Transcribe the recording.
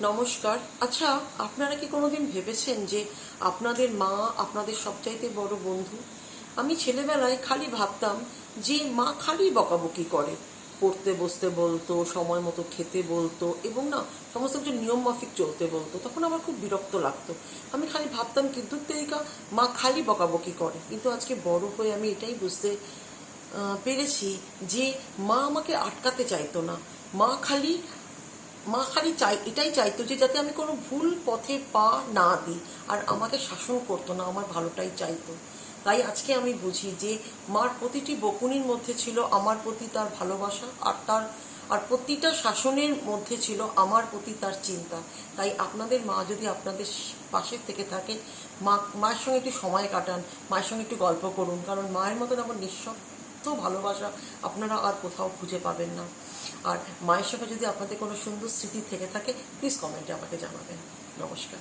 নমস্কার। আচ্ছা, আপনারা কি কোনোদিন ভেবেছেন যে আপনাদের মা আপনাদের সবচাইতে বড় বন্ধু? আমি ছেলেবেলায় খালি ভাবতাম যে মা খালি বকাবকি করে, পড়তে বসতে বলতো, সময় মতো খেতে বলতো এবং না সমস্ত কিছু নিয়ম মাফিক চলতে বলতো। তখন আমার খুব বিরক্ত লাগতো। আমি খালি ভাবতাম কিন্তু তেরিকা মা খালি বকাবকি করে। কিন্তু আজকে বড় হয়ে আমি এটাই বুঝতে পেরেছি যে মা আমাকে আটকাতে চাইতো না। মা খালি মা খালি এটাই চাইতো যে যাতে আমি কোনো ভুল পথে পা না দিই, আর আমাকে শাসন করতো না, আমার ভালোটাই চাইতো। তাই আজকে আমি বুঝি যে মার প্রতিটি বকুনির মধ্যে ছিল আমার প্রতি তার ভালোবাসা, আর প্রতিটা শাসনের মধ্যে ছিল আমার প্রতি তার চিন্তা। তাই আপনাদের মা যদি আপনাদের পাশে থেকে থাকে, মায়ের সঙ্গে একটু সময় কাটান, মায়ের সঙ্গে একটু গল্প করুন, কারণ মায়ের মতন আমার নিঃস্বার্থ ভালোবাসা আপনারা আর কোথাও খুঁজে পাবেন না। আর মায়ের সঙ্গে যদি আপনাদের কোনো সুন্দর স্মৃতি থেকে থাকে, প্লিজ কমেন্টে আমাকে জানাবেন। নমস্কার।